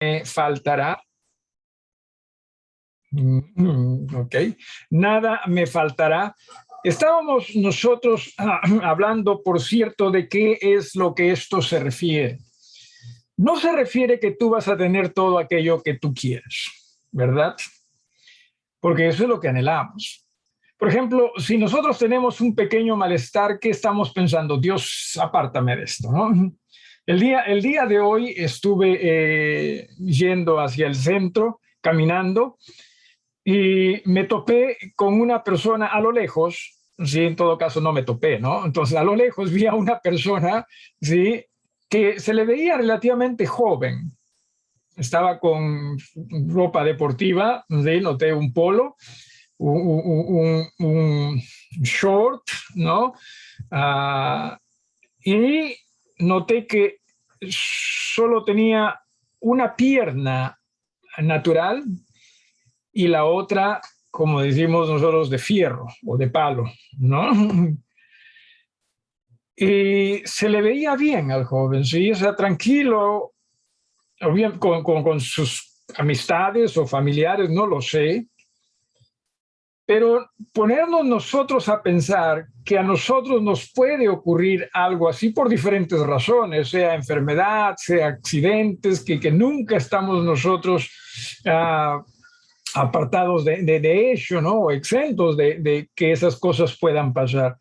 me faltará. Ok, nada me faltará. Estábamos nosotros hablando, por cierto, de qué es lo que esto se refiere. No se refiere que tú vas a tener todo aquello que tú quieres, ¿verdad? Porque eso es lo que anhelamos. Por ejemplo, si nosotros tenemos un pequeño malestar, ¿qué estamos pensando? Dios, apártame de esto, ¿no? El día de hoy estuve yendo hacia el centro, caminando, y me topé con una persona a lo lejos. Sí, en todo caso no me topé, ¿no? Entonces a lo lejos vi a una persona, sí, que se le veía relativamente joven. Estaba con ropa deportiva, ¿sí? Noté un polo, un short, ¿no? Y noté que solo tenía una pierna natural y la otra, como decimos nosotros, de fierro o de palo, ¿no? Y se le veía bien al joven, sí, o sea, tranquilo, o bien con sus amistades o familiares, no lo sé, pero ponernos nosotros a pensar que a nosotros nos puede ocurrir algo así por diferentes razones, sea enfermedad, sea accidentes, que nunca estamos nosotros apartados de ello, ¿no? O exentos de que esas cosas puedan pasar.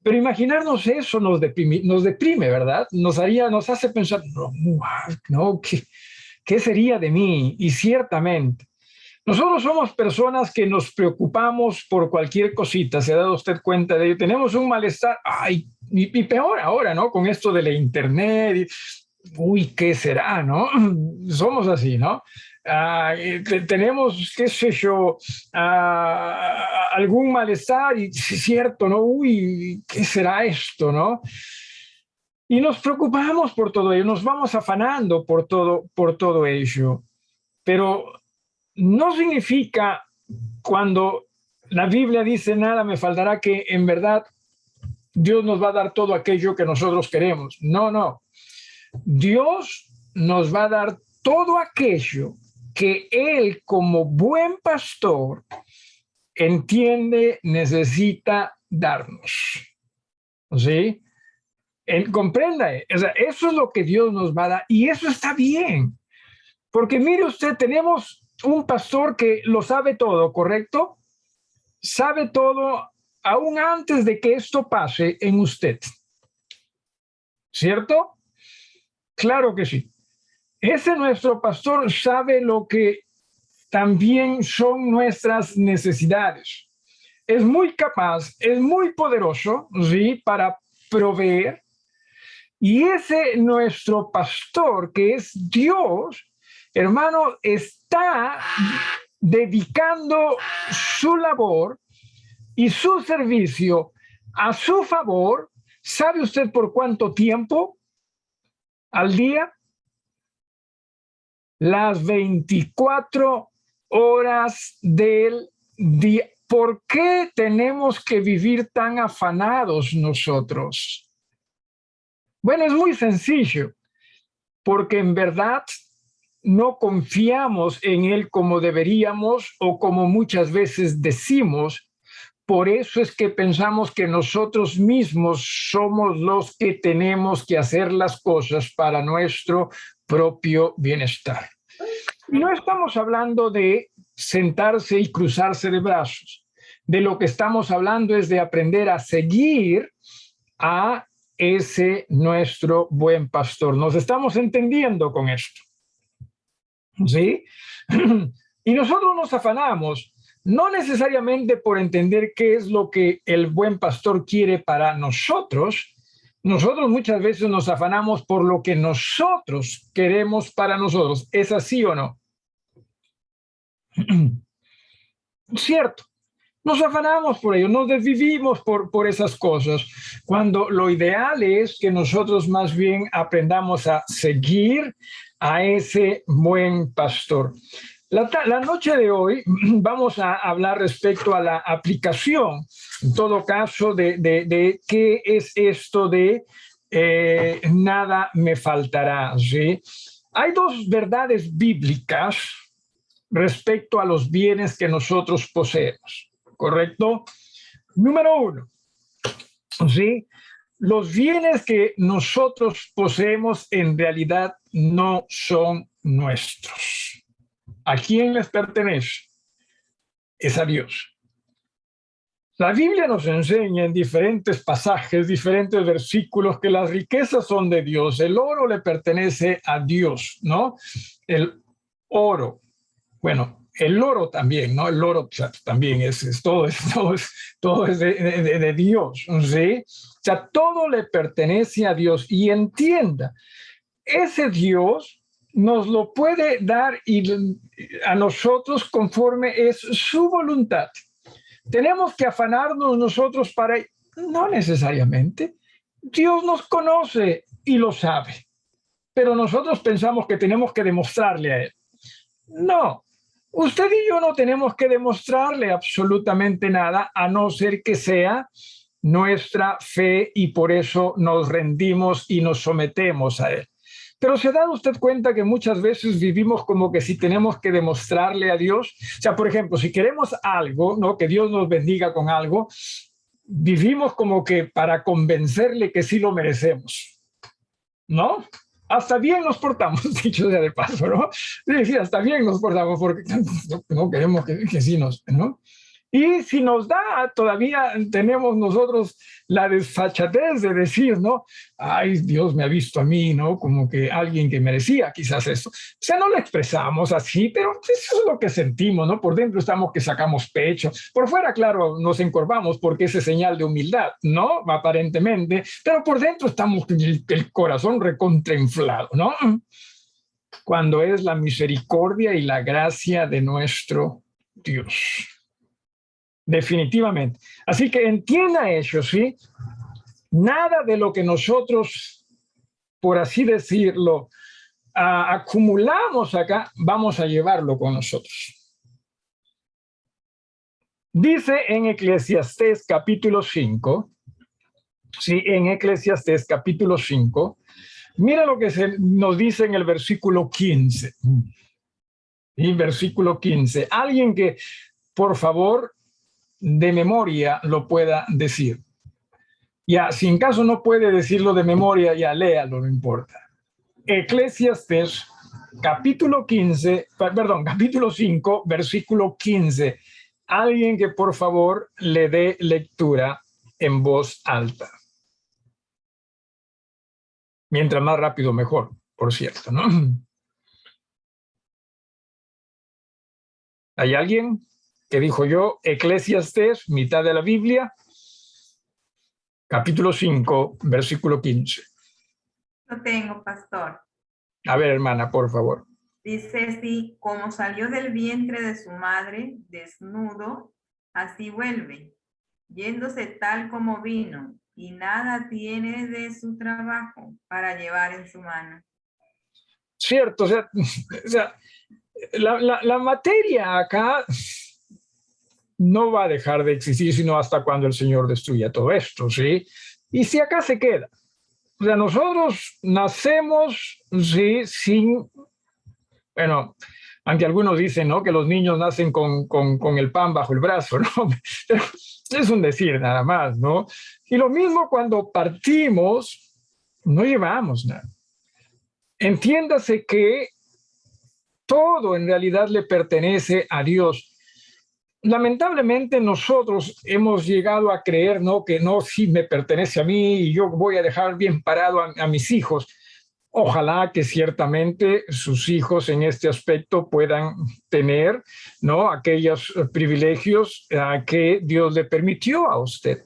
Pero imaginarnos eso nos deprime, ¿verdad? Nos hace pensar, no, ¿qué sería de mí? Y ciertamente, nosotros somos personas que nos preocupamos por cualquier cosita, ¿se ha dado usted cuenta de ello? Tenemos un malestar, ay, y peor ahora, ¿no? Con esto de la internet, uy, ¿qué será, no? Somos así, ¿no? Tenemos, qué sé yo, algún malestar y es cierto, ¿no? Uy, ¿qué será esto, no? Y nos preocupamos por todo ello, nos vamos afanando por todo ello, pero no significa cuando la Biblia dice nada me faltará que en verdad Dios nos va a dar todo aquello que nosotros queremos. No, no. Dios nos va a dar todo aquello que Él como buen pastor entiende necesita darnos. ¿Sí? Comprenda, o sea, eso es lo que Dios nos va a dar y eso está bien. Porque mire usted, tenemos un pastor que lo sabe todo, ¿correcto? Sabe todo aún antes de que esto pase en usted. ¿Cierto? Claro que sí. Ese nuestro pastor sabe lo que también son nuestras necesidades. Es muy capaz, es muy poderoso, ¿sí? Para proveer. Y ese nuestro pastor, que es Dios, hermano, está dedicando su labor y su servicio a su favor. ¿Sabe usted por cuánto tiempo al día? Las 24 horas del día. ¿Por qué tenemos que vivir tan afanados nosotros? Bueno, es muy sencillo, porque en verdad no confiamos en Él como deberíamos o como muchas veces decimos. Por eso es que pensamos que nosotros mismos somos los que tenemos que hacer las cosas para nuestro propio bienestar. Y no estamos hablando de sentarse y cruzarse de brazos. De lo que estamos hablando es de aprender a seguir a ese nuestro buen pastor. ¿Nos estamos entendiendo con esto? ¿Sí? Y nosotros nos afanamos, no necesariamente por entender qué es lo que el buen pastor quiere para nosotros. Nosotros muchas veces nos afanamos por lo que nosotros queremos para nosotros. ¿Es así o no? Cierto. Nos afanamos por ello, nos desvivimos por esas cosas, cuando lo ideal es que nosotros más bien aprendamos a seguir a ese buen pastor. La noche de hoy vamos a hablar respecto a la aplicación, en todo caso, de qué es esto de nada me faltará, ¿sí? Hay dos verdades bíblicas respecto a los bienes que nosotros poseemos, ¿correcto? Número uno, ¿sí? Los bienes que nosotros poseemos en realidad no son nuestros. ¿A quién les pertenece? Es a Dios. La Biblia nos enseña en diferentes pasajes, diferentes versículos, que las riquezas son de Dios. El oro le pertenece a Dios, ¿no? El oro. Bueno, el oro también, ¿no? El oro también todo es de Dios, ¿sí? O sea, todo le pertenece a Dios. Y entienda, ese Dios nos lo puede dar a nosotros conforme es su voluntad. ¿Tenemos que afanarnos nosotros para? No necesariamente. Dios nos conoce y lo sabe, pero nosotros pensamos que tenemos que demostrarle a Él. No, usted y yo no tenemos que demostrarle absolutamente nada, a no ser que sea nuestra fe, y por eso nos rendimos y nos sometemos a Él. Pero ¿se da usted cuenta que muchas veces vivimos como que si tenemos que demostrarle a Dios? O sea, por ejemplo, si queremos algo, ¿no? Que Dios nos bendiga con algo, vivimos como que para convencerle que sí lo merecemos, ¿no? Hasta bien nos portamos, dicho sea de paso, ¿no? Sí, hasta bien nos portamos porque no queremos que sí nos, ¿no? Y si nos da, todavía tenemos nosotros la desfachatez de decir, ¿no? Ay, Dios me ha visto a mí, ¿no? Como que alguien que merecía quizás esto. O sea, no lo expresamos así, pero eso es lo que sentimos, ¿no? Por dentro estamos que sacamos pecho. Por fuera, claro, nos encorvamos porque esa es señal de humildad, ¿no? Aparentemente. Pero por dentro estamos con el corazón recontrainflado, ¿no? Cuando es la misericordia y la gracia de nuestro Dios. Definitivamente. Así que entienda eso, ¿sí? Nada de lo que nosotros, por así decirlo, acumulamos acá, vamos a llevarlo con nosotros. Dice en Eclesiastés capítulo 5, sí, en Eclesiastés capítulo 5, mira lo que nos dice en el versículo 15. Y versículo 15. Alguien que, por favor, de memoria lo pueda decir. Ya, si en caso no puede decirlo de memoria, ya léalo, no importa. Eclesiastés, capítulo 5, versículo 15. Alguien que por favor le dé lectura en voz alta. Mientras más rápido, mejor, por cierto, ¿no? ¿Hay alguien que dijo yo? Eclesiastés, mitad de la Biblia, capítulo 5, versículo 15. Lo tengo, pastor. A ver, hermana, por favor. Dice así: como salió del vientre de su madre, desnudo, así vuelve, yéndose tal como vino, y nada tiene de su trabajo para llevar en su mano. Cierto, o sea la materia acá no va a dejar de existir sino hasta cuando el Señor destruya todo esto, ¿sí? Y si acá se queda. O sea, nosotros nacemos, sí, sin, bueno, aunque algunos dicen, ¿no? Que los niños nacen con el pan bajo el brazo, ¿no? Pero es un decir nada más, ¿no? Y lo mismo cuando partimos, no llevamos nada. Entiéndase que todo en realidad le pertenece a Dios. Lamentablemente nosotros hemos llegado a creer, ¿no? Que no, sí me pertenece a mí y yo voy a dejar bien parado a mis hijos. Ojalá que ciertamente sus hijos en este aspecto puedan tener, ¿no? Aquellos privilegios que Dios le permitió a usted.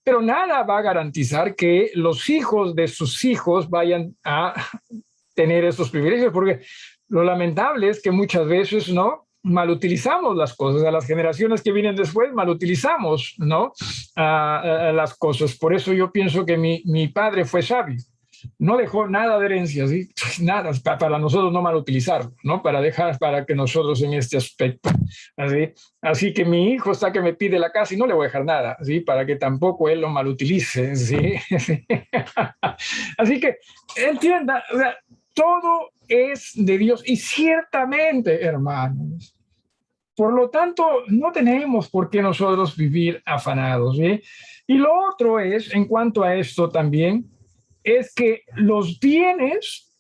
Pero nada va a garantizar que los hijos de sus hijos vayan a tener esos privilegios, porque lo lamentable es que muchas veces, ¿no? Malutilizamos las cosas. A las generaciones que vienen después malutilizamos, ¿no? Las cosas. Por eso yo pienso que mi padre fue sabio. No dejó nada de herencia, ¿sí? Nada, para nosotros no malutilizarlo, ¿no? Para que nosotros en este aspecto, ¿sí? Así que mi hijo está que me pide la casa y no le voy a dejar nada, ¿sí? Para que tampoco él lo malutilice, ¿sí? Así que entienda, o sea, todo es de Dios. Y ciertamente, hermanos, por lo tanto, no tenemos por qué nosotros vivir afanados. ¿Sí? Y lo otro es, en cuanto a esto también, es que los bienes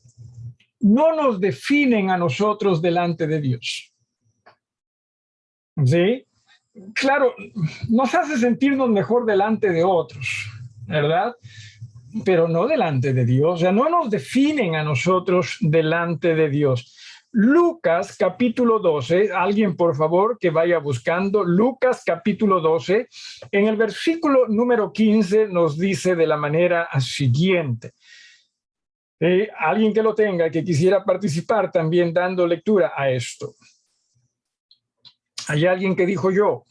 no nos definen a nosotros delante de Dios. ¿Sí? Claro, nos hace sentirnos mejor delante de otros, ¿verdad? Pero no delante de Dios. O sea, no nos definen a nosotros delante de Dios. Lucas capítulo 12, alguien por favor que vaya buscando, Lucas capítulo 12, en el versículo número 15 nos dice de la manera siguiente. Alguien que lo tenga, que quisiera participar también dando lectura a esto. Hay alguien que dijo yo.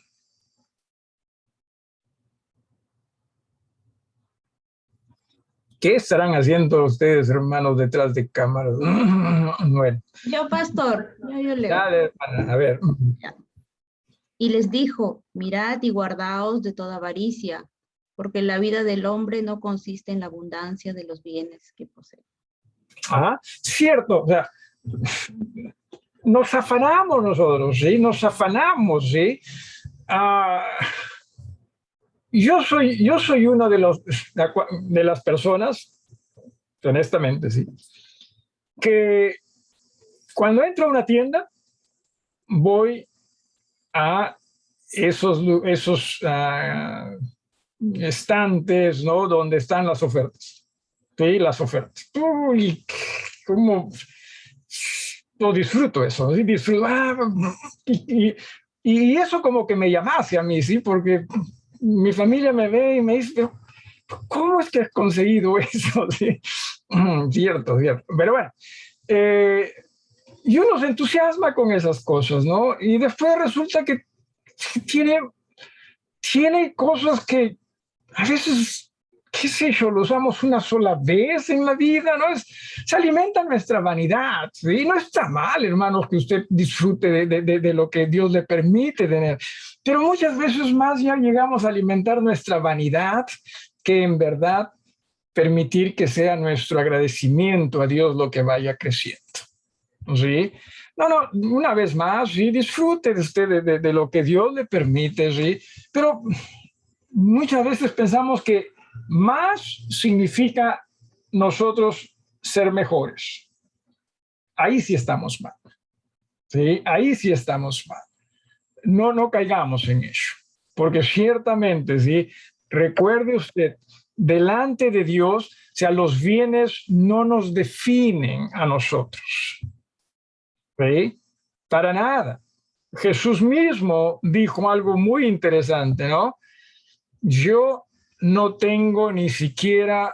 ¿Qué estarán haciendo ustedes, hermanos, detrás de cámaras? Bueno. Yo, pastor, yo leo. Dale, hermana, a ver. Y les dijo, mirad y guardaos de toda avaricia, porque la vida del hombre no consiste en la abundancia de los bienes que posee. Ah, cierto, o sea, nos afanamos nosotros, ¿sí? Nos afanamos, ¿sí? Yo soy uno de las personas, honestamente, sí, que cuando entro a una tienda, voy a esos estantes, ¿no? Donde están las ofertas. Sí, las ofertas. Uy, cómo lo disfruto eso, ¿sí? Disfruto. Y eso como que me llamase a mí, ¿sí? Porque mi familia me ve y me dice, ¿cómo es que has conseguido eso? ¿Sí? Cierto, cierto. Pero bueno, y uno se entusiasma con esas cosas, ¿no? Y después resulta que tiene cosas que a veces, qué sé yo, lo usamos una sola vez en la vida, ¿no? Se alimenta nuestra vanidad, ¿sí? No está mal, hermanos, que usted disfrute de lo que Dios le permite tener, pero muchas veces más ya llegamos a alimentar nuestra vanidad que en verdad permitir que sea nuestro agradecimiento a Dios lo que vaya creciendo, ¿sí? No, una vez más, sí, disfrute usted de lo que Dios le permite, sí, pero muchas veces pensamos que más significa nosotros ser mejores. Ahí sí estamos mal, ¿sí? Ahí sí estamos mal. No caigamos en ello, porque ciertamente, ¿sí? Recuerde usted, delante de Dios, o sea, los bienes no nos definen a nosotros, ¿sí? Para nada. Jesús mismo dijo algo muy interesante, ¿no? Yo no tengo ni siquiera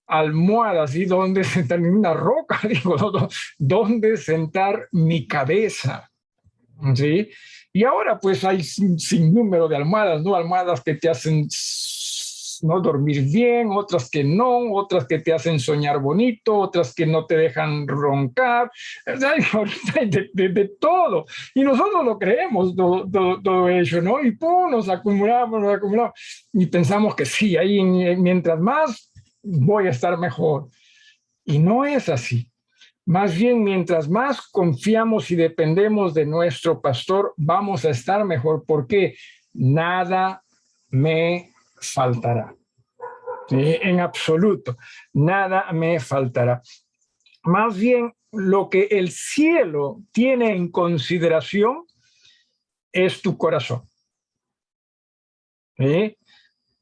almohadas, ¿sí? Donde sentar en una roca, digo, ¿dónde sentar mi cabeza? ¿Sí? Y ahora pues hay sin número de almohadas, ¿no? Almohadas que te hacen no dormir bien, otras que no, otras que te hacen soñar bonito, otras que no te dejan roncar, de todo. Y nosotros lo creemos todo eso, ¿no? Y pum, nos acumulamos y pensamos que sí, ahí mientras más voy a estar mejor. Y no es así. Más bien, mientras más confiamos y dependemos de nuestro pastor, vamos a estar mejor porque nada me faltará. ¿Sí? En absoluto, nada me faltará. Más bien, lo que el cielo tiene en consideración es tu corazón. ¿Sí?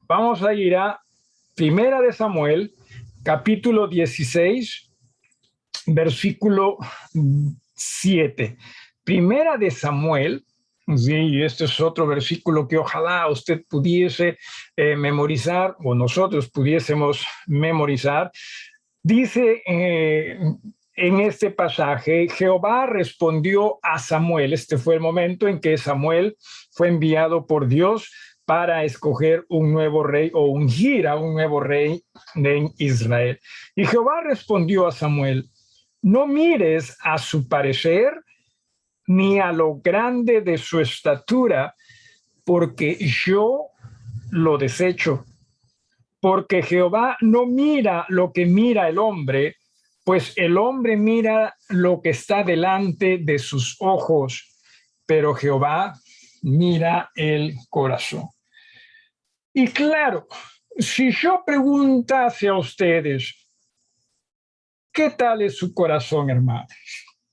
Vamos a ir a Primera de Samuel, capítulo 16, versículo 7. Primera de Samuel, sí, este es otro versículo que ojalá usted pudiese memorizar o nosotros pudiésemos memorizar. Dice en este pasaje, Jehová respondió a Samuel. Este fue el momento en que Samuel fue enviado por Dios para escoger un nuevo rey o ungir a un nuevo rey de Israel. Y Jehová respondió a Samuel, no mires a su parecer ni a lo grande de su estatura, porque yo lo desecho. Porque Jehová no mira lo que mira el hombre, Pues el hombre mira lo que está delante de sus ojos, pero Jehová mira el corazón. Y claro, si yo preguntase a ustedes, ¿qué tal es su corazón, hermano?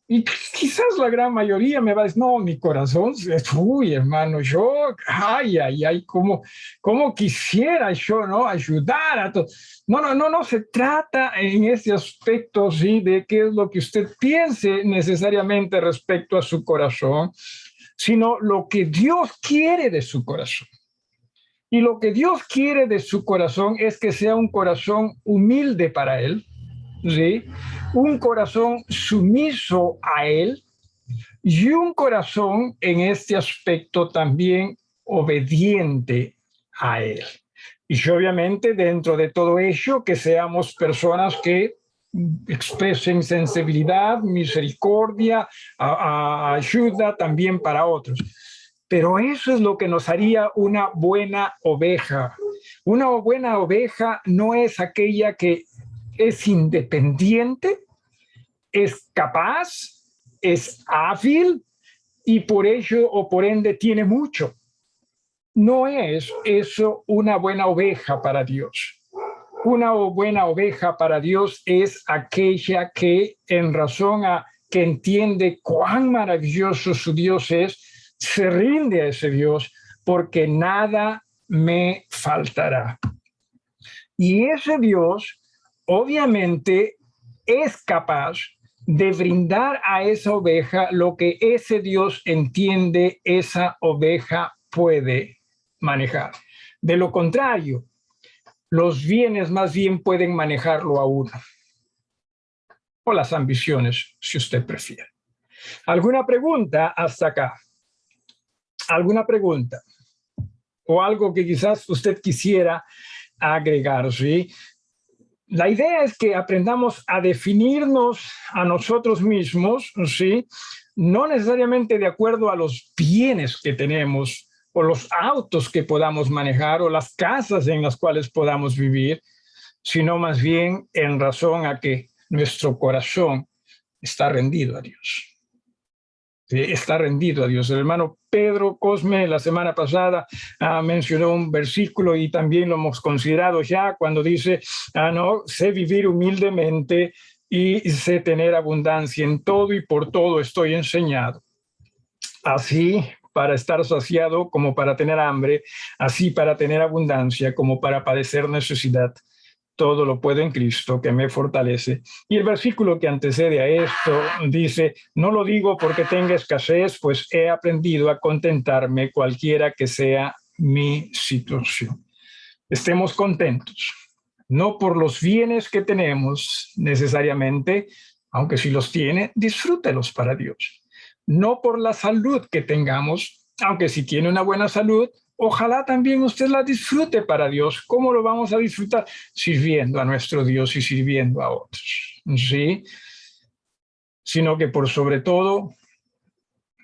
Y quizás la gran mayoría me va a decir, no, mi corazón, uy, hermano, yo, ay, cómo quisiera yo, ¿no? Ayudar a todos. No se trata en ese aspecto, sí, de qué es lo que usted piense necesariamente respecto a su corazón, sino lo que Dios quiere de su corazón. Y lo que Dios quiere de su corazón es que sea un corazón humilde para Él, ¿sí? Un corazón sumiso a Él y un corazón en este aspecto también obediente a Él. Y obviamente dentro de todo ello que seamos personas que expresen sensibilidad, misericordia, ayuda también para otros. Pero eso es lo que nos haría una buena oveja. Una buena oveja no es aquella que es independiente, es capaz, es hábil y por ello o por ende tiene mucho. No es eso una buena oveja para Dios. Una buena oveja para Dios es aquella que en razón a que entiende cuán maravilloso su Dios es, se rinde a ese Dios porque nada me faltará. Y ese Dios obviamente es capaz de brindar a esa oveja lo que ese Dios entiende esa oveja puede manejar. De lo contrario, los bienes más bien pueden manejarlo a uno, o las ambiciones, si usted prefiere. ¿Alguna pregunta hasta acá? ¿Alguna pregunta? O algo que quizás usted quisiera agregar, ¿sí? La idea es que aprendamos a definirnos a nosotros mismos, ¿sí? No necesariamente de acuerdo a los bienes que tenemos o los autos que podamos manejar o las casas en las cuales podamos vivir, sino más bien en razón a que nuestro corazón está rendido a Dios. Está rendido a Dios. El hermano Pedro Cosme la semana pasada mencionó un versículo y también lo hemos considerado ya cuando dice, no, sé vivir humildemente y sé tener abundancia en todo y por todo estoy enseñado. Así para estar saciado como para tener hambre, así para tener abundancia como para padecer necesidad. Todo lo puedo en Cristo que me fortalece. Y el versículo que antecede a esto dice, no lo digo porque tenga escasez, pues he aprendido a contentarme cualquiera que sea mi situación. Estemos contentos, no por los bienes que tenemos necesariamente, aunque si los tiene, disfrútelos para Dios. No por la salud que tengamos, aunque si tiene una buena salud, ojalá también usted la disfrute para Dios. ¿Cómo lo vamos a disfrutar? Sirviendo a nuestro Dios y sirviendo a otros, ¿sí? Sino que por sobre todo,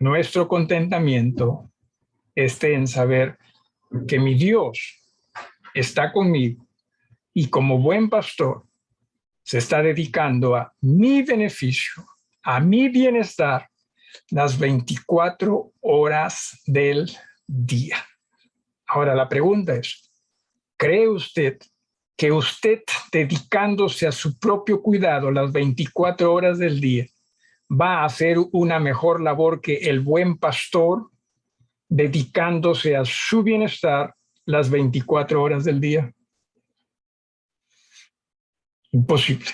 nuestro contentamiento esté en saber que mi Dios está conmigo y como buen pastor se está dedicando a mi beneficio, a mi bienestar, las 24 horas del día. Ahora la pregunta es, ¿cree usted que usted dedicándose a su propio cuidado las 24 horas del día va a hacer una mejor labor que el buen pastor dedicándose a su bienestar las 24 horas del día? Imposible.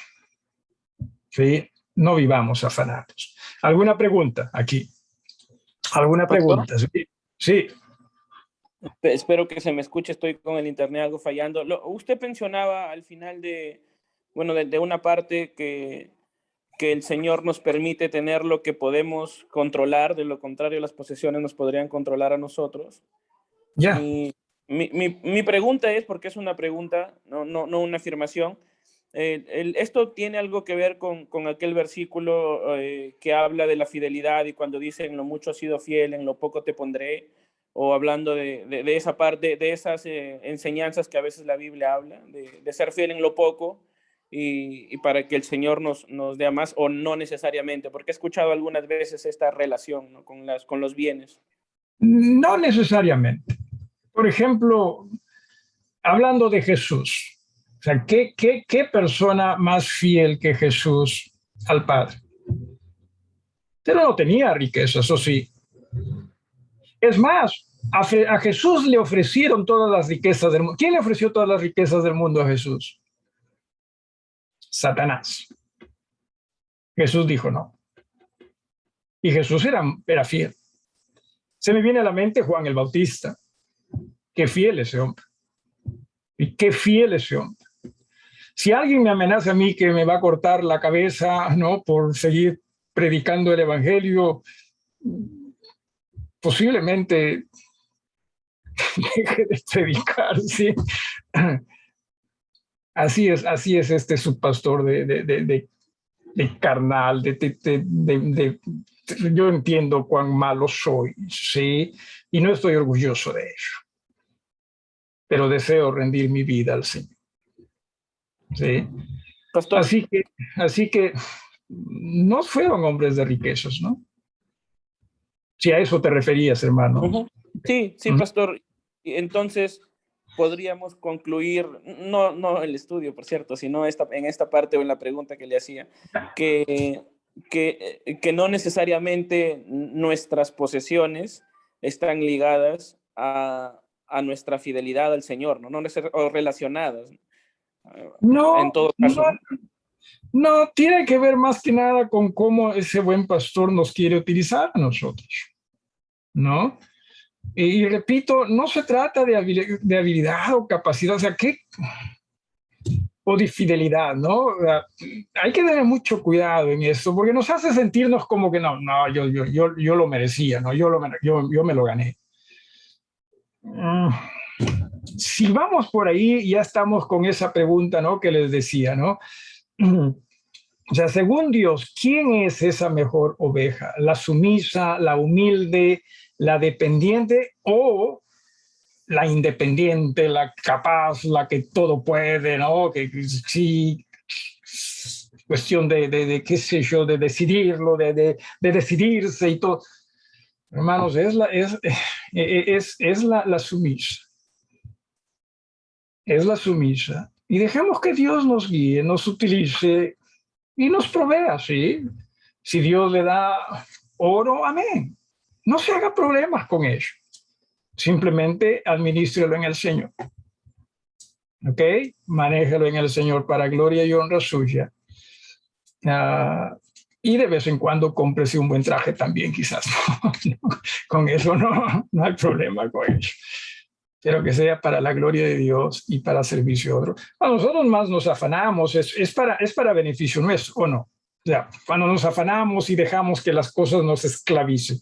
¿Sí? No vivamos afanados. ¿Alguna pregunta aquí? ¿Alguna pregunta? Sí. Sí. Espero que se me escuche, estoy con el internet algo fallando. Usted mencionaba al final de una parte que el Señor nos permite tener lo que podemos controlar, de lo contrario las posesiones nos podrían controlar a nosotros. Ya. Mi pregunta es, porque es una pregunta, no una afirmación, esto tiene algo que ver con aquel versículo que habla de la fidelidad y cuando dice en lo mucho has sido fiel, en lo poco te pondré, o hablando de esa parte, de esas enseñanzas que a veces la Biblia habla, de ser fiel en lo poco y para que el Señor nos dé más, o no necesariamente, porque he escuchado algunas veces esta relación, ¿no?, con los bienes. No necesariamente. Por ejemplo, hablando de Jesús, o sea, ¿qué persona más fiel que Jesús al Padre? Pero no tenía riquezas, eso sí. Es más, a Jesús le ofrecieron todas las riquezas del mundo. ¿Quién le ofreció todas las riquezas del mundo a Jesús? Satanás. Jesús dijo no. Y Jesús era fiel. Se me viene a la mente Juan el Bautista. Qué fiel ese hombre. Y qué fiel ese hombre. Si alguien me amenaza a mí que me va a cortar la cabeza, ¿no?, por seguir predicando el evangelio, posiblemente deje de predicar, ¿sí? Así es este subpastor de carnal, yo entiendo cuán malo soy, ¿sí? Y no estoy orgulloso de ello, pero deseo rendir mi vida al Señor, ¿sí? Pastor. Así que no fueron hombres de riquezas, ¿no? Si a eso te referías, hermano. Sí, pastor. Entonces podríamos concluir, no el estudio, por cierto, sino en esta parte o en la pregunta que le hacía, que no necesariamente nuestras posesiones están ligadas a nuestra fidelidad al Señor, ¿no? O relacionadas. No, en todo caso, no, tiene que ver más que nada con cómo ese buen pastor nos quiere utilizar a nosotros, ¿no? Y repito, no se trata de habilidad o capacidad, o sea, o de fidelidad, ¿no? O sea, hay que tener mucho cuidado en eso, porque nos hace sentirnos como que no, yo lo merecía, ¿no? Yo me lo gané. Si vamos por ahí, ya estamos con esa pregunta, ¿no?, que les decía, ¿no? O sea, según Dios, ¿quién es esa mejor oveja? ¿La sumisa, la humilde, la dependiente o la independiente, la capaz, la que todo puede, ¿no? Que sí, cuestión de qué sé yo, de decidirlo, de decidirse y todo. Hermanos, es la sumisa. Es la sumisa. Y dejemos que Dios nos guíe, nos utilice y nos provea, ¿sí? Si Dios le da oro, amén. No se haga problemas con ello. Simplemente administrelo en el Señor. ¿Ok? Manéjalo en el Señor para gloria y honra suya. Y de vez en cuando cómprese un buen traje también, quizás. Con eso no hay problema con ello. Pero que sea para la gloria de Dios y para servicio a otros. A nosotros más nos afanamos, es para beneficio nuestro, ¿o no? O sea, cuando nos afanamos y dejamos que las cosas nos esclavicen.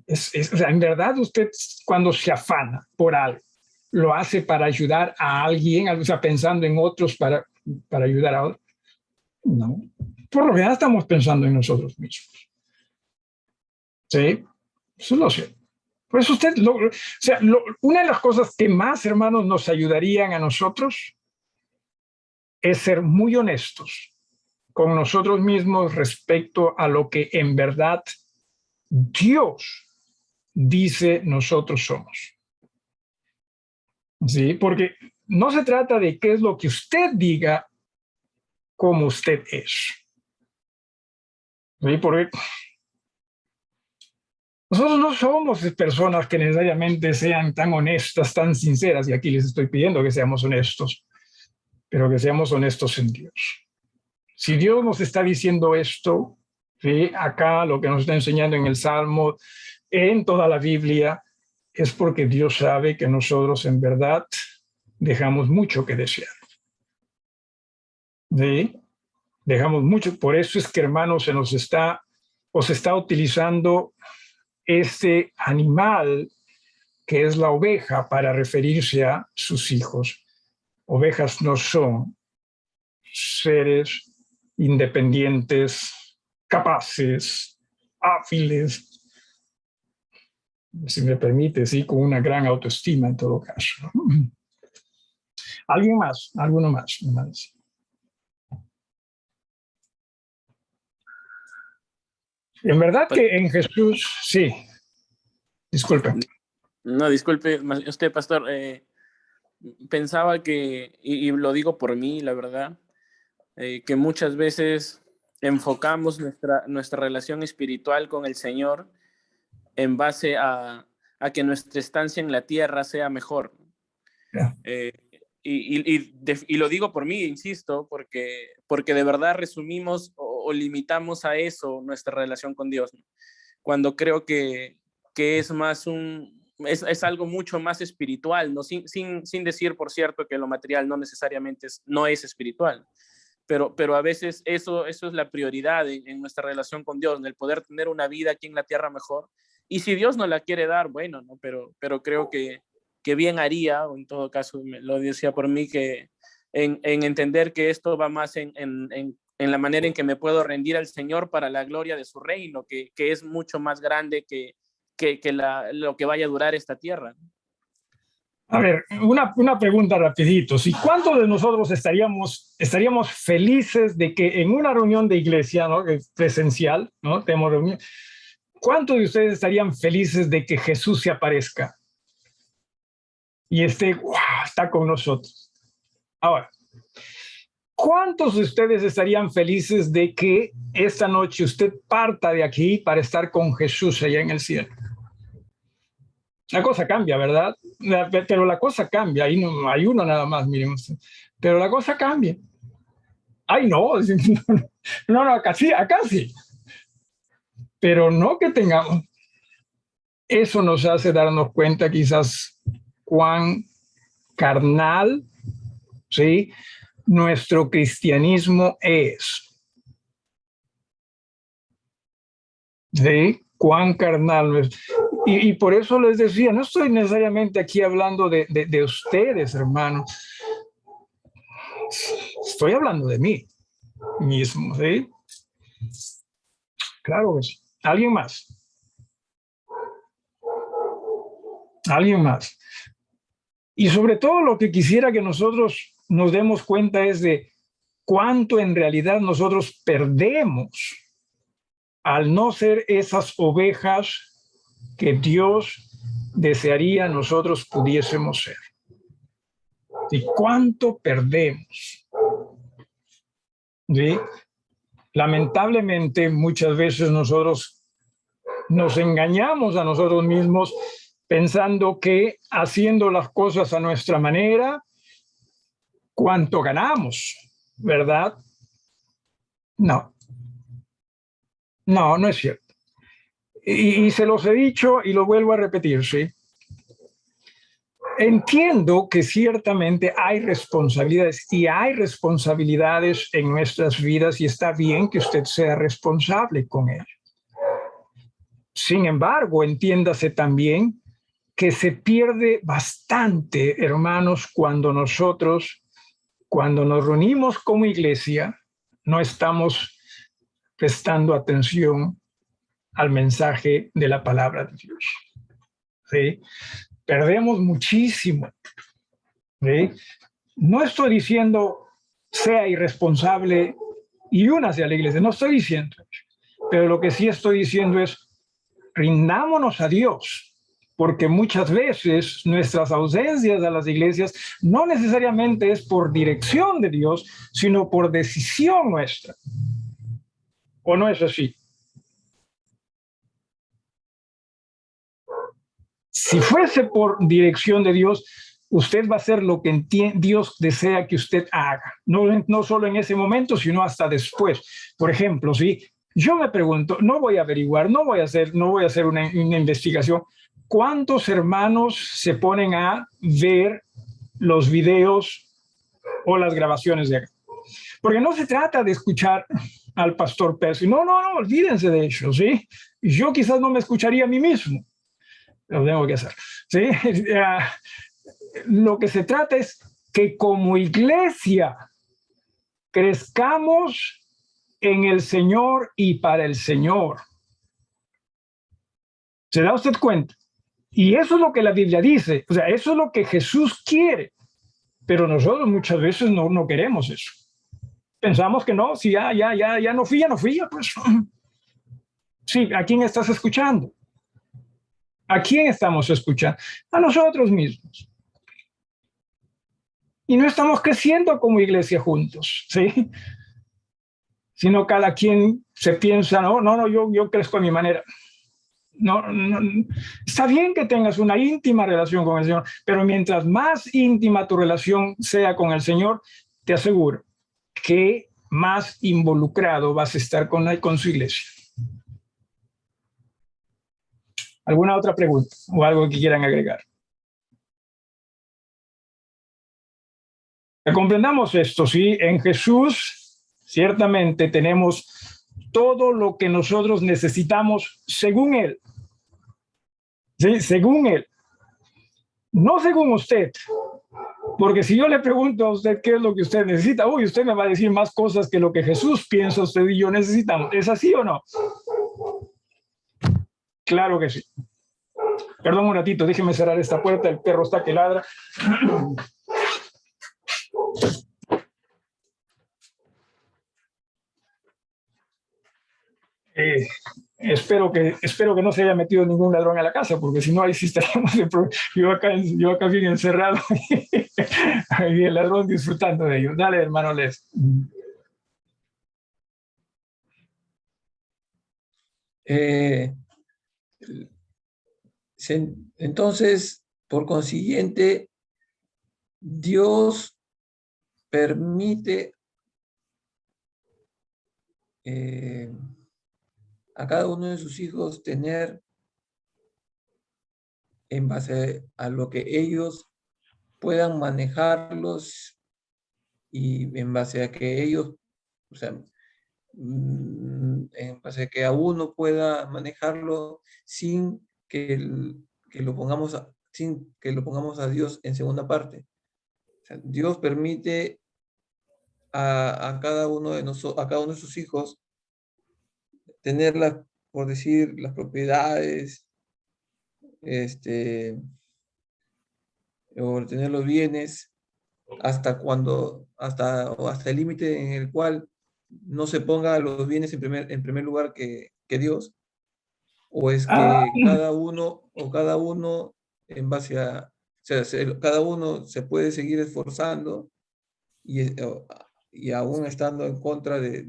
O sea, en verdad usted cuando se afana por algo, lo hace para ayudar a alguien, o sea, pensando en otros para ayudar a otros. No, por lo que ya estamos pensando en nosotros mismos. ¿Sí? Eso lo sé. Por eso una de las cosas que más, hermanos, nos ayudarían a nosotros es ser muy honestos con nosotros mismos respecto a lo que en verdad Dios dice nosotros somos. ¿Sí? Porque no se trata de qué es lo que usted diga, como usted es. ¿Sí? Porque nosotros no somos personas que necesariamente sean tan honestas, tan sinceras, y aquí les estoy pidiendo que seamos honestos, pero que seamos honestos en Dios. Si Dios nos está diciendo esto, ¿sí?, acá lo que nos está enseñando en el Salmo, en toda la Biblia, es porque Dios sabe que nosotros en verdad dejamos mucho que desear. ¿Sí? Dejamos mucho, por eso es que, hermanos, os está utilizando este animal que es la oveja para referirse a sus hijos. Ovejas no son seres independientes, capaces, ágiles, si me permite, sí, con una gran autoestima en todo caso. ¿Alguien más? ¿Alguno más? En verdad que en Jesús, sí. Disculpe. No, disculpe, usted, pastor, pensaba que, y lo digo por mí, la verdad, que muchas veces enfocamos nuestra relación espiritual con el Señor en base a que nuestra estancia en la tierra sea mejor. Yeah. Y lo digo por mí, insisto, porque de verdad resumimos o limitamos a eso nuestra relación con Dios, ¿no? Cuando creo que es más es algo mucho más espiritual, ¿no? Sin decir, por cierto, que lo material no necesariamente no es espiritual, pero a veces eso es la prioridad en nuestra relación con Dios, en el poder tener una vida aquí en la tierra mejor. Y si Dios nos la quiere dar, bueno, ¿no? Pero creo que bien haría, o en todo caso lo decía por mí, que en entender que esto va más en la manera en que me puedo rendir al Señor para la gloria de su reino, que es mucho más grande que lo que vaya a durar esta tierra. A ver, una pregunta rapidito. ¿Sí? ¿Cuántos de nosotros estaríamos felices de que en una reunión de iglesia, ¿no? Presencial, ¿no? Tenemos reunión, ¿cuántos de ustedes estarían felices de que Jesús se aparezca y está con nosotros? Ahora, ¿cuántos de ustedes estarían felices de que esta noche usted parta de aquí para estar con Jesús allá en el cielo? La cosa cambia, ¿verdad? Pero la cosa cambia. Ahí no hay uno nada más, miren. Pero la cosa cambia. Ay, no. No, acá sí. Pero no que tengamos. Eso nos hace darnos cuenta quizás cuán carnal, ¿sí?, nuestro cristianismo es. ¿Sí? Cuán carnal es. Y por eso les decía, no estoy necesariamente aquí hablando de ustedes, hermanos. Estoy hablando de mí mismo, ¿sí? Claro que sí. ¿Alguien más? ¿Alguien más? Y sobre todo lo que quisiera que nosotros nos demos cuenta es de cuánto en realidad nosotros perdemos al no ser esas ovejas que Dios desearía nosotros pudiésemos ser. ¿Y cuánto perdemos? ¿Sí? Lamentablemente, muchas veces nosotros nos engañamos a nosotros mismos pensando que haciendo las cosas a nuestra manera, ¿cuánto ganamos? ¿Verdad? No. No es cierto. Y se los he dicho y lo vuelvo a repetir, ¿sí? Entiendo que ciertamente hay responsabilidades y hay responsabilidades en nuestras vidas y está bien que usted sea responsable con ello. Sin embargo, entiéndase también que se pierde bastante, hermanos, cuando nos reunimos como iglesia, no estamos prestando atención al mensaje de la palabra de Dios. ¿Sí? Perdemos muchísimo. ¿Sí? No estoy diciendo sea irresponsable y únase a la iglesia, no estoy diciendo, pero lo que sí estoy diciendo es rindámonos a Dios, porque muchas veces nuestras ausencias a las iglesias no necesariamente es por dirección de Dios, sino por decisión nuestra. ¿O no es así? Si fuese por dirección de Dios, usted va a hacer lo que Dios desea que usted haga, no solo en ese momento, sino hasta después. Por ejemplo, si yo me pregunto, no voy a averiguar, no voy a hacer una investigación, ¿cuántos hermanos se ponen a ver los videos o las grabaciones de acá? Porque no se trata de escuchar al pastor Percy, no, olvídense de eso, ¿sí? Yo quizás no me escucharía a mí mismo. Lo tengo que hacer, ¿sí? Lo que se trata es que como iglesia crezcamos en el Señor y para el Señor. ¿Se da usted cuenta? Y eso es lo que la Biblia dice, o sea, eso es lo que Jesús quiere, pero nosotros muchas veces no queremos eso. Pensamos que no, si ya no fui, pues. Sí, ¿a quién estás escuchando? ¿A quién estamos escuchando? A nosotros mismos. Y no estamos creciendo como iglesia juntos, ¿sí? Sino cada quien se piensa, no, yo crezco a mi manera. No, está bien que tengas una íntima relación con el Señor, pero mientras más íntima tu relación sea con el Señor, te aseguro que más involucrado vas a estar con su iglesia. ¿Alguna otra pregunta o algo que quieran agregar? Que comprendamos esto, ¿sí? En Jesús, ciertamente tenemos todo lo que nosotros necesitamos según Él. ¿Sí? Según Él. No según usted. Porque si yo le pregunto a usted qué es lo que usted necesita, usted me va a decir más cosas que lo que Jesús piensa usted y yo necesitamos. ¿Es así o no? Claro que sí. Perdón un ratito, déjeme cerrar esta puerta, el perro está que ladra. Espero que no se haya metido ningún ladrón a la casa, porque si no, ahí sí estaríamos yo acá bien encerrado y el ladrón disfrutando de ello. Dale, hermano Les. Entonces, por consiguiente, Dios permite a cada uno de sus hijos tener, en base a lo que ellos puedan manejarlos y en base a que ellos, o sea, en base a que a uno pueda manejarlo sin que lo pongamos sin que lo pongamos a Dios en segunda parte. O sea, Dios permite a cada uno de nosotros, a cada uno de sus hijos, tener por decir, las propiedades, o tener los bienes hasta el límite en el cual no se ponga los bienes en primer lugar que Dios, o es que cada uno en base a, o sea, cada uno se puede seguir esforzando y aún estando en contra de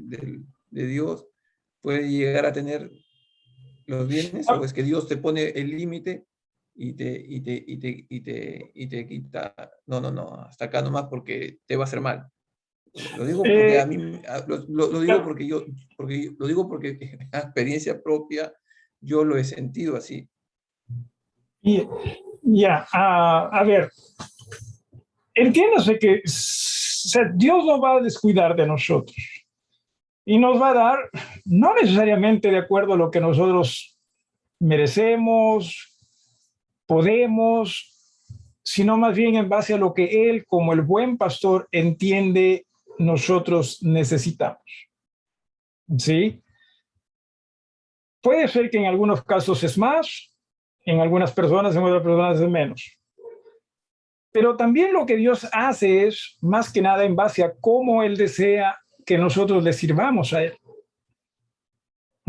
Dios, puede llegar a tener los bienes, o es que Dios te pone el límite y te quita, no, hasta acá nomás porque te va a hacer mal. Lo digo porque a mí, lo digo porque lo digo porque en experiencia propia yo lo he sentido así. A ver, entiéndase que Dios no va a descuidar de nosotros y nos va a dar, no necesariamente de acuerdo a lo que nosotros merecemos, podemos, sino más bien en base a lo que Él, como el buen pastor, entiende nosotros necesitamos. ¿Sí? Puede ser que en algunos casos es más, en algunas personas, en otras personas es menos. Pero también lo que Dios hace es, más que nada, en base a cómo Él desea que nosotros le sirvamos a Él.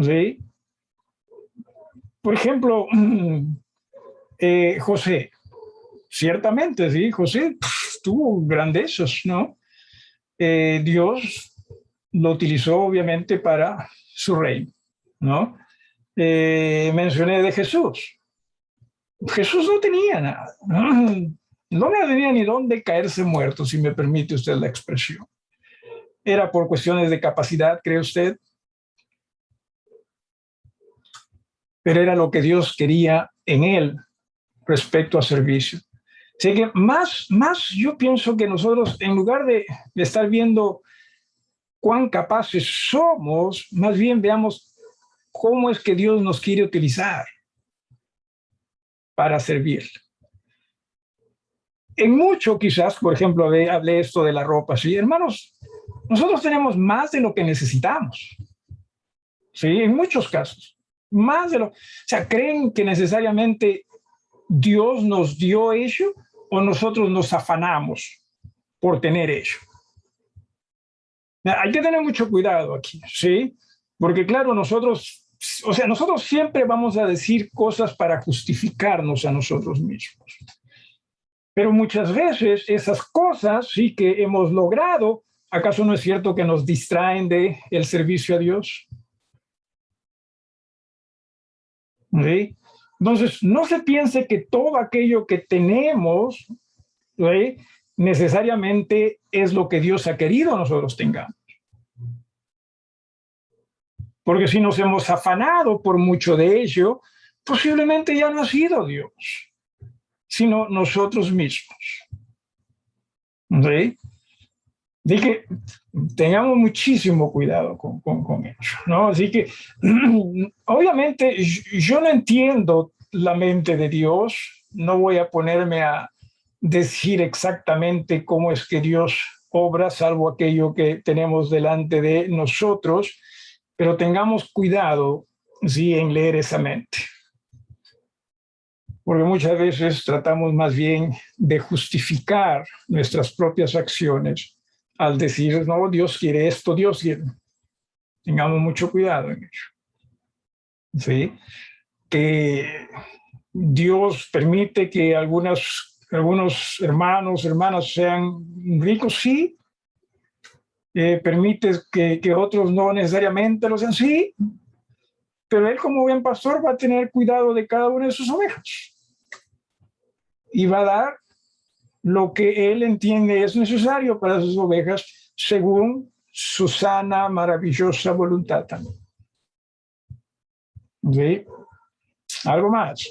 ¿Sí? Por ejemplo, José, ciertamente, sí, José tuvo grandezas, ¿no? Dios lo utilizó obviamente para su reino, ¿no? Mencioné de Jesús. Jesús no tenía nada, no tenía ni dónde caerse muerto, si me permite usted la expresión. ¿Era por cuestiones de capacidad, cree usted? Pero era lo que Dios quería en él respecto a servicio. Así que más yo pienso que nosotros, en lugar de estar viendo cuán capaces somos, más bien veamos cómo es que Dios nos quiere utilizar para servir. En mucho, quizás, por ejemplo, hablé esto de la ropa, ¿sí? Hermanos, nosotros tenemos más de lo que necesitamos, ¿sí? En muchos casos, más de lo... O sea, ¿creen que necesariamente Dios nos dio ello o nosotros nos afanamos por tener ello? Hay que tener mucho cuidado aquí, ¿sí? Porque claro, nosotros o sea, nosotros siempre vamos a decir cosas para justificarnos a nosotros mismos. Pero muchas veces esas cosas sí que hemos logrado, ¿acaso no es cierto que nos distraen de el servicio a Dios? ¿Sí? Entonces, no se piense que todo aquello que tenemos, ¿sí?, necesariamente es lo que Dios ha querido nosotros tengamos. Porque si nos hemos afanado por mucho de ello, posiblemente ya no ha sido Dios, sino nosotros mismos. ¿Sí? Así que tengamos muchísimo cuidado con ello, ¿no? Así que, obviamente, yo no entiendo la mente de Dios, no voy a ponerme a decir exactamente cómo es que Dios obra, salvo aquello que tenemos delante de nosotros, pero tengamos cuidado, sí, en leer esa mente. Porque muchas veces tratamos más bien de justificar nuestras propias acciones al decir, no, Dios quiere esto, Dios quiere. Tengamos mucho cuidado en ello. ¿Sí? Que Dios permite que algunos hermanos, hermanas sean ricos, sí. Permite que otros no necesariamente lo sean, sí. Pero él, como buen pastor, va a tener cuidado de cada una de sus ovejas. Y va a dar lo que él entiende es necesario para sus ovejas, según su sana, maravillosa voluntad también. ¿Sí? ¿Algo más?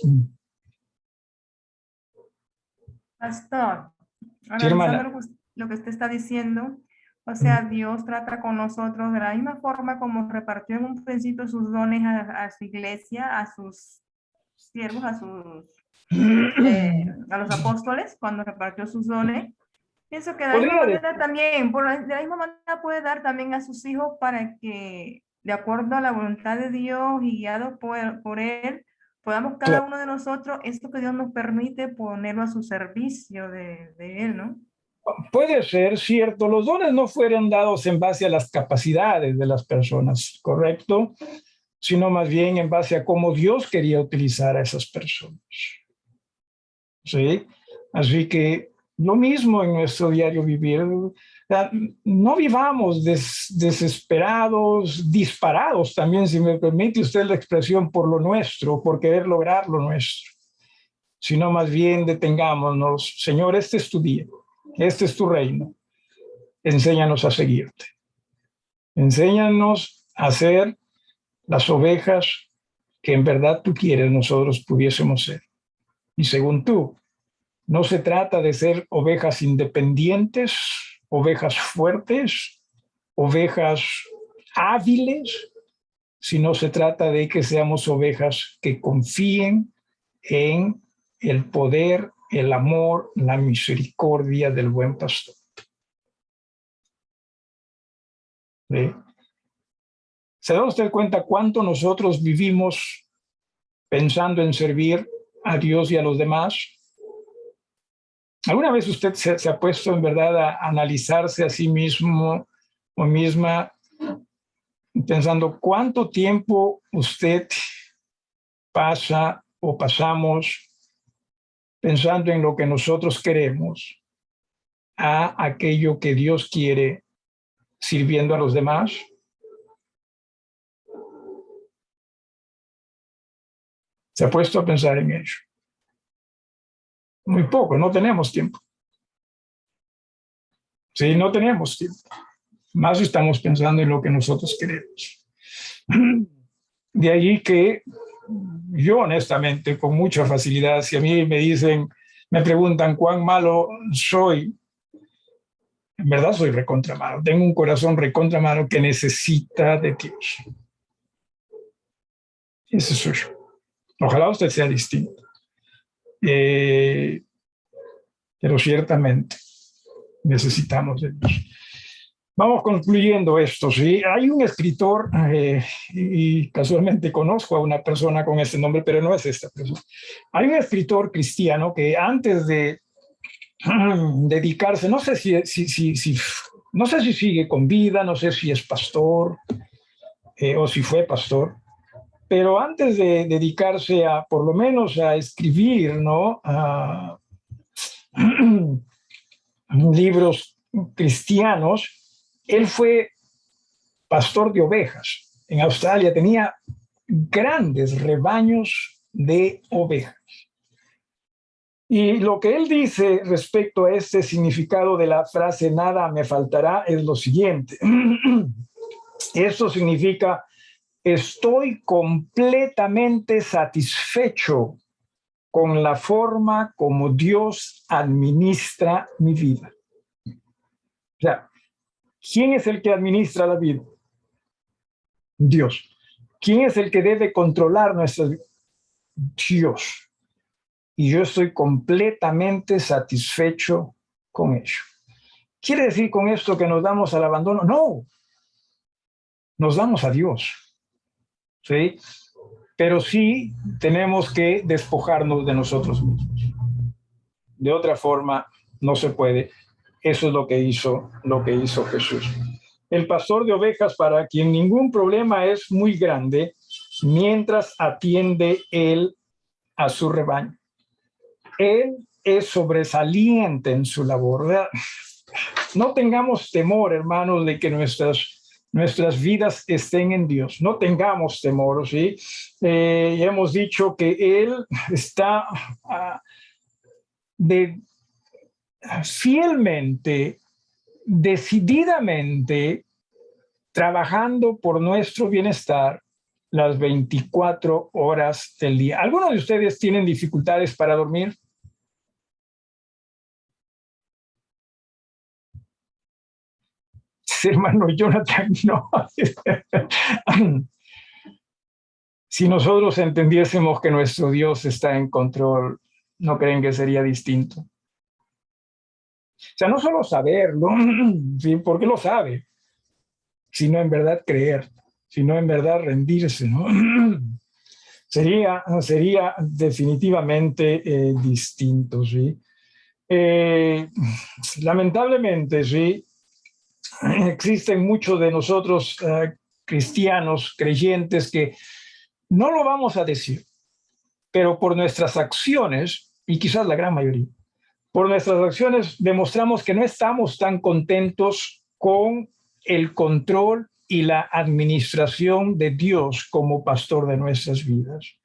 Pastor, Sí, analizando lo que usted está diciendo, o sea, Dios trata con nosotros de la misma forma como repartió en un principio sus dones a su iglesia, a sus siervos, a los apóstoles, cuando repartió sus dones. Pienso que de la misma manera también, de la misma manera puede dar también a sus hijos para que, de acuerdo a la voluntad de Dios y guiados por Él, podamos cada uno de nosotros, esto que Dios nos permite, ponerlo a su servicio de Él, ¿no? Puede ser cierto, los dones no fueron dados en base a las capacidades de las personas, ¿correcto? Sino más bien en base a cómo Dios quería utilizar a esas personas. ¿Sí? Así que lo mismo en nuestro diario vivir. No vivamos desesperados, disparados también, si me permite usted la expresión, por lo nuestro, por querer lograr lo nuestro, sino más bien detengámonos. Señor, este es tu día, este es tu reino. Enséñanos a seguirte. Enséñanos a ser las ovejas que en verdad tú quieres nosotros pudiésemos ser. Y según tú, no se trata de ser ovejas independientes, ovejas fuertes, ovejas hábiles, sino se trata de que seamos ovejas que confíen en el poder, el amor, la misericordia del buen pastor. ¿Sí? ¿Se da usted cuenta cuánto nosotros vivimos pensando en servir a Dios y a los demás? ¿Alguna vez usted se ha puesto en verdad a analizarse a sí mismo o misma pensando cuánto tiempo usted pasa o pasamos pensando en lo que nosotros queremos a aquello que Dios quiere sirviendo a los demás? ¿Se ha puesto a pensar en ello? Muy poco, no tenemos tiempo. Sí, no tenemos tiempo. Más estamos pensando en lo que nosotros queremos. De allí que yo honestamente, con mucha facilidad, si a mí me preguntan cuán malo soy, en verdad soy recontra malo. Tengo un corazón recontra malo que necesita de Dios. Ese soy yo. Ojalá usted sea distinto. Pero ciertamente necesitamos de Dios. Vamos concluyendo esto, ¿sí? Hay un escritor, y casualmente conozco a una persona con este nombre, pero no es esta persona. Hay un escritor cristiano que antes de dedicarse, no sé no sé si sigue con vida, no sé si es pastor o si fue pastor, pero antes de dedicarse a, por lo menos, a escribir, ¿no? Libros cristianos, él fue pastor de ovejas. En Australia tenía grandes rebaños de ovejas. Y lo que él dice respecto a este significado de la frase nada me faltará es lo siguiente. Esto significa estoy completamente satisfecho con la forma como Dios administra mi vida. O sea, ¿quién es el que administra la vida? Dios. ¿Quién es el que debe controlar nuestra vida? Dios. Y yo estoy completamente satisfecho con ello. ¿Quiere decir con esto que nos damos al abandono? No, nos damos a Dios, ¿sí? Pero sí tenemos que despojarnos de nosotros mismos. De otra forma, no se puede. Eso es lo que hizo Jesús. El pastor de ovejas, para quien ningún problema es muy grande, mientras atiende él a su rebaño. Él es sobresaliente en su labor. No tengamos temor, hermanos, de que nuestras vidas estén en Dios. No tengamos temor, ¿sí? Ya hemos dicho que Él está fielmente, decididamente, trabajando por nuestro bienestar las 24 horas del día. ¿Algunos de ustedes tienen dificultades para dormir? Hermano Jonathan, no. Si nosotros entendiésemos que nuestro Dios está en control, ¿no creen que sería distinto? O sea, no solo saberlo, ¿sí? Porque lo sabe, sino en verdad creer, sino en verdad rendirse, ¿no? Sería definitivamente distinto, ¿sí? Lamentablemente, ¿sí? Existen muchos de nosotros cristianos, creyentes, que no lo vamos a decir, pero por nuestras acciones, y quizás la gran mayoría, por nuestras acciones demostramos que no estamos tan contentos con el control y la administración de Dios como pastor de nuestras vidas.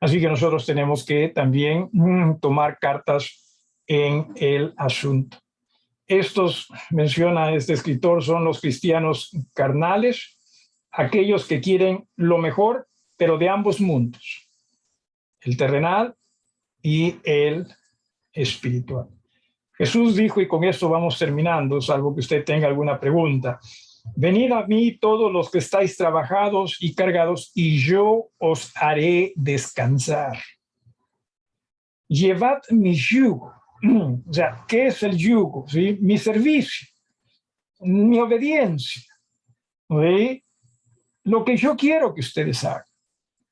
Así que nosotros tenemos que también tomar cartas en el asunto. Estos, menciona este escritor, son los cristianos carnales, aquellos que quieren lo mejor, pero de ambos mundos, el terrenal y el espiritual. Jesús dijo, y con esto vamos terminando, salvo que usted tenga alguna pregunta: venid a mí todos los que estáis trabajados y cargados, y yo os haré descansar. Llevad mi yugo. O sea, ¿qué es el yugo? ¿Sí? Mi servicio, mi obediencia, ¿sí? Lo que yo quiero que ustedes hagan.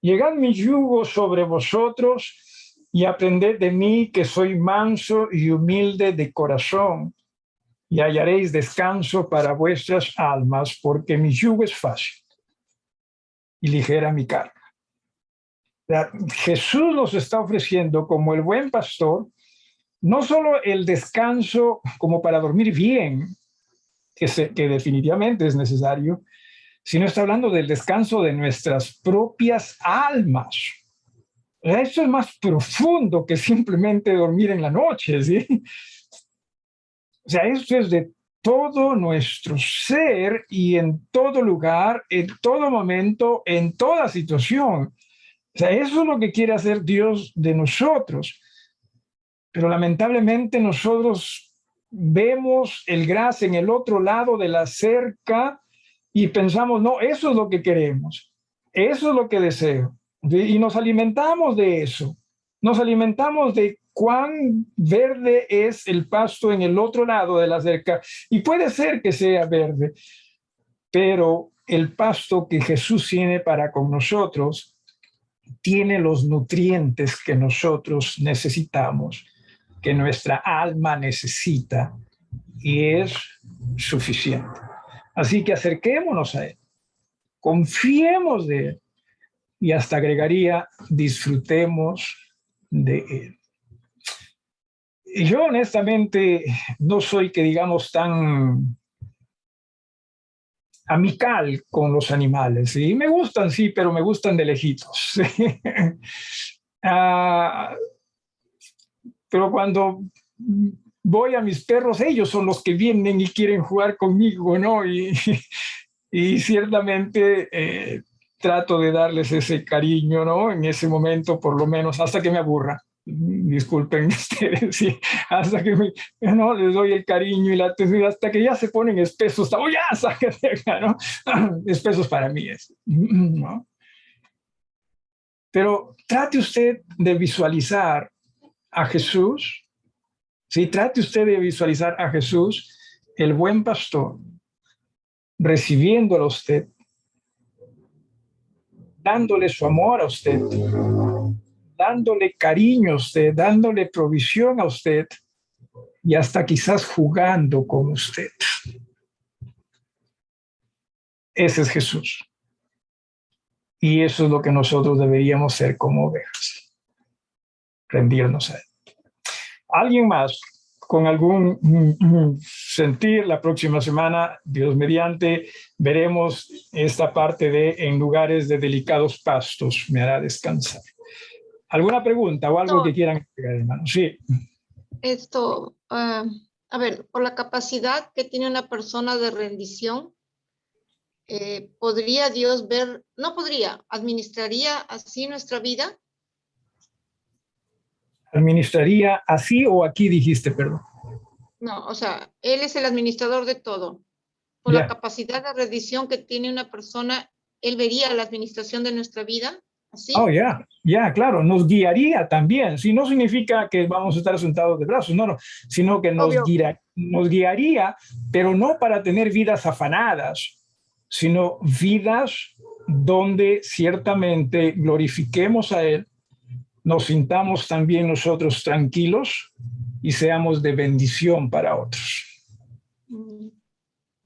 Llegad mi yugo sobre vosotros y aprended de mí, que soy manso y humilde de corazón, y hallaréis descanso para vuestras almas, porque mi yugo es fácil y ligera mi carga. Jesús nos está ofreciendo, como el buen pastor, no solo el descanso como para dormir bien, que definitivamente es necesario, sino está hablando del descanso de nuestras propias almas. Eso es más profundo que simplemente dormir en la noche, ¿sí? O sea, esto es de todo nuestro ser y en todo lugar, en todo momento, en toda situación. O sea, eso es lo que quiere hacer Dios de nosotros. Pero lamentablemente nosotros vemos el gras en el otro lado de la cerca y pensamos, no, eso es lo que queremos, eso es lo que deseo. Y nos alimentamos de eso, nos alimentamos de cuán verde es el pasto en el otro lado de la cerca. Y puede ser que sea verde, pero el pasto que Jesús tiene para con nosotros tiene los nutrientes que nosotros necesitamos, que nuestra alma necesita, y es suficiente. Así que acerquémonos a Él, confiemos de Él, y hasta agregaría, disfrutemos de él. Yo honestamente no soy, que digamos, tan amical con los animales, ¿sí? Me gustan, sí, pero me gustan de lejitos. ¿Sí? Pero cuando voy a mis perros, ellos son los que vienen y quieren jugar conmigo, ¿no? Y ciertamente trato de darles ese cariño, ¿no? En ese momento, por lo menos, hasta que me aburra. Disculpen ustedes, sí, hasta que no les doy el cariño y la atención, hasta que ya se ponen espesos, ¡oh, ya, sáquense acá!, ¿no? Espesos para mí es, ¿no? Pero trate usted de visualizar a Jesús, ¿sí? Trate usted de visualizar a Jesús, el buen pastor, recibiéndolo a usted, dándole su amor a usted, dándole cariño a usted, dándole provisión a usted y hasta quizás jugando con usted. Ese es Jesús. Y eso es lo que nosotros deberíamos ser como ovejas. Rendirnos a él. ¿Alguien más con algún sentir? La próxima semana, Dios mediante, veremos esta parte de en lugares de delicados pastos me hará descansar. ¿Alguna pregunta o algo que quieran agregar, hermano? Sí. A ver, por la capacidad que tiene una persona de rendición, ¿podría Dios ver, no podría, administraría así nuestra vida? ¿Administraría así o aquí dijiste, perdón? No, o sea, Él es el administrador de todo. Por la capacidad de rendición que tiene una persona, Él vería la administración de nuestra vida. ¿Así? Oh, ya, claro, nos guiaría también. Si no significa que vamos a estar sentados de brazos, no, sino que nos guiaría, pero no para tener vidas afanadas, sino vidas donde ciertamente glorifiquemos a Él, nos sintamos también nosotros tranquilos y seamos de bendición para otros.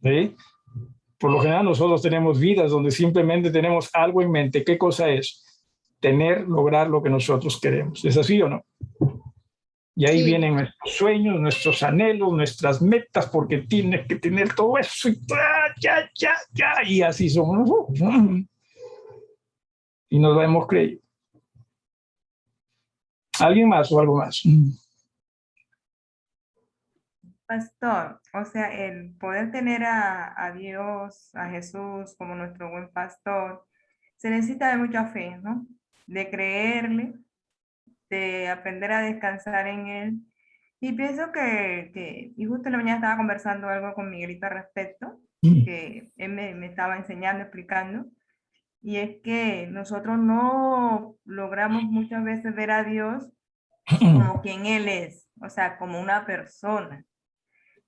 ¿Sí? Por lo general nosotros tenemos vidas donde simplemente tenemos algo en mente. ¿Qué cosa es? Lograr lo que nosotros queremos. ¿Es así o no? Y ahí vienen nuestros sueños, nuestros anhelos, nuestras metas, porque tienes que tener todo eso y y así somos nosotros. Y nos lo hemos creído. ¿Alguien más o algo más? Pastor, o sea, el poder tener a Dios, a Jesús como nuestro buen pastor, se necesita de mucha fe, ¿no? De creerle, de aprender a descansar en él. Y pienso y justo en la mañana estaba conversando algo con Miguelito al respecto, que él me estaba enseñando, explicando, y es que nosotros no logramos muchas veces ver a Dios como quien Él es, o sea, como una persona.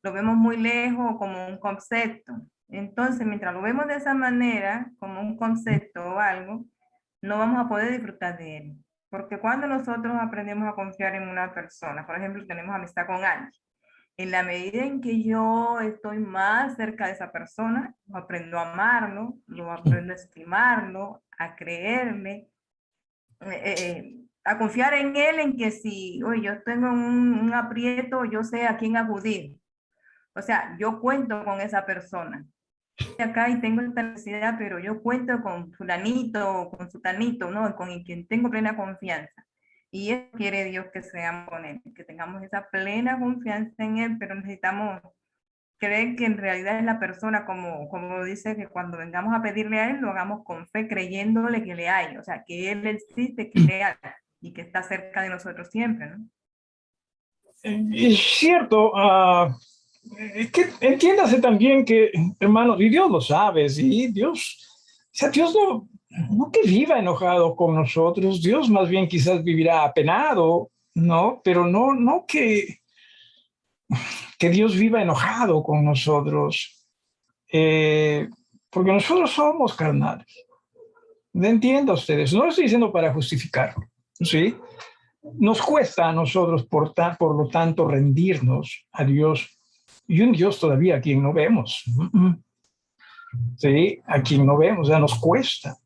Lo vemos muy lejos, como un concepto. Entonces, mientras lo vemos de esa manera, como un concepto o algo, no vamos a poder disfrutar de él. Porque cuando nosotros aprendemos a confiar en una persona, por ejemplo, tenemos amistad con Angie, en la medida en que yo estoy más cerca de esa persona, aprendo a amarlo, lo aprendo a estimarlo, a creerle, a confiar en él, en que si oye, yo tengo un aprieto, yo sé a quién acudir. O sea, yo cuento con esa persona. Acá y tengo esta necesidad, pero yo cuento con fulanito, con sutanito, ¿no? Con el quien tengo plena confianza. Y eso quiere Dios que seamos con él, que tengamos esa plena confianza en él, pero necesitamos creer que en realidad es la persona, como dice, que cuando vengamos a pedirle a él, lo hagamos con fe, creyéndole que le hay, o sea, que él existe, que le hay y que está cerca de nosotros siempre, ¿no? Es cierto, que entiéndase también que, hermanos, y Dios lo sabe, ¿sí? Dios, o sea, Dios no que viva enojado con nosotros, Dios más bien quizás vivirá apenado, ¿no? Pero no que Dios viva enojado con nosotros, porque nosotros somos carnales. Entienda ustedes, no lo estoy diciendo para justificarlo, ¿sí? Nos cuesta a nosotros, por lo tanto, rendirnos a Dios, y un Dios todavía a quien no vemos. ¿Sí? A quien no vemos, o sea, nos cuesta.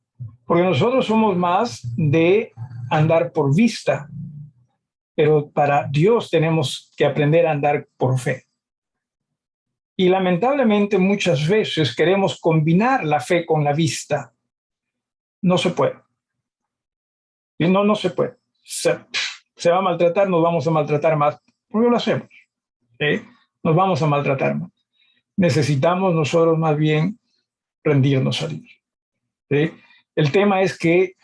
Porque nosotros somos más de andar por vista, pero para Dios tenemos que aprender a andar por fe. Y lamentablemente muchas veces queremos combinar la fe con la vista. No se puede. Y no se puede. Se va a maltratar, nos vamos a maltratar más. ¿Por qué lo hacemos? ¿Sí? Nos vamos a maltratar más. Necesitamos nosotros más bien rendirnos a Dios. ¿Sí? El tema es que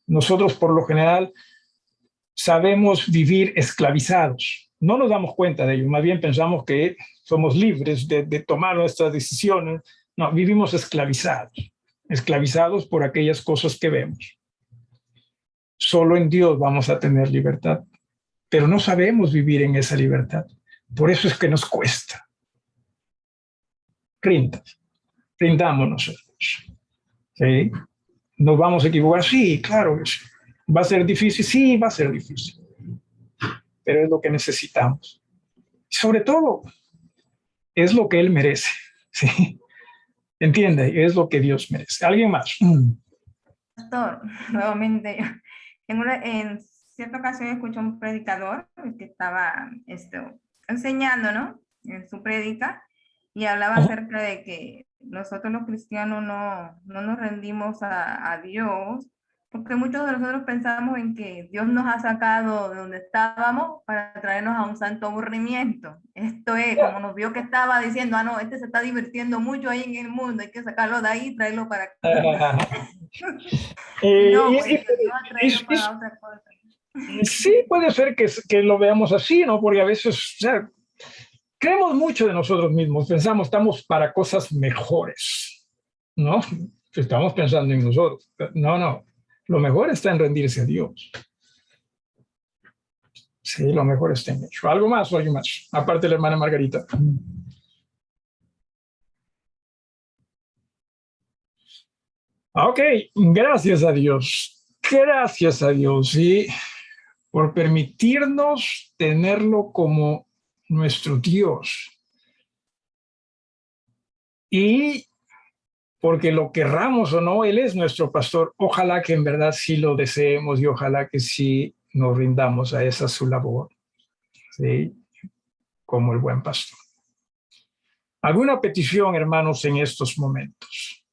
nosotros por lo general sabemos vivir esclavizados. No nos damos cuenta de ello, más bien pensamos que somos libres de tomar nuestras decisiones. No, vivimos esclavizados por aquellas cosas que vemos. Solo en Dios vamos a tener libertad, pero no sabemos vivir en esa libertad. Por eso es que nos cuesta. Rindámonos. ¿Sí? ¿Nos vamos a equivocar? Sí, claro. ¿Va a ser difícil? Sí, va a ser difícil. Pero es lo que necesitamos. Sobre todo, es lo que Él merece. ¿Sí? ¿Entiende? Es lo que Dios merece. ¿Alguien más? Pastor, nuevamente, en cierta ocasión escuché a un predicador que estaba enseñando, ¿no? En su prédica, y hablaba acerca de que nosotros los cristianos no nos rendimos a Dios, porque muchos de nosotros pensamos en que Dios nos ha sacado de donde estábamos para traernos a un santo aburrimiento. Esto es, como nos vio que estaba diciendo, no, este se está divirtiendo mucho ahí en el mundo, hay que sacarlo de ahí y traerlo para acá. No, pues Dios ha traído para otra cosa. Sí, puede ser que lo veamos así, ¿no? Porque a veces, o sea, creemos mucho de nosotros mismos, pensamos, estamos para cosas mejores, ¿no? Estamos pensando en nosotros. No, lo mejor está en rendirse a Dios. Sí, lo mejor está en ello. ¿Algo más o alguien más? Aparte de la hermana Margarita. Ok, gracias a Dios. Gracias a Dios, sí, por permitirnos tenerlo como nuestro Dios. Y porque lo querramos o no, Él es nuestro pastor. Ojalá que en verdad sí lo deseemos y ojalá que sí nos rindamos a esa su labor, ¿sí? Como el buen pastor. ¿Alguna petición, hermanos, en estos momentos?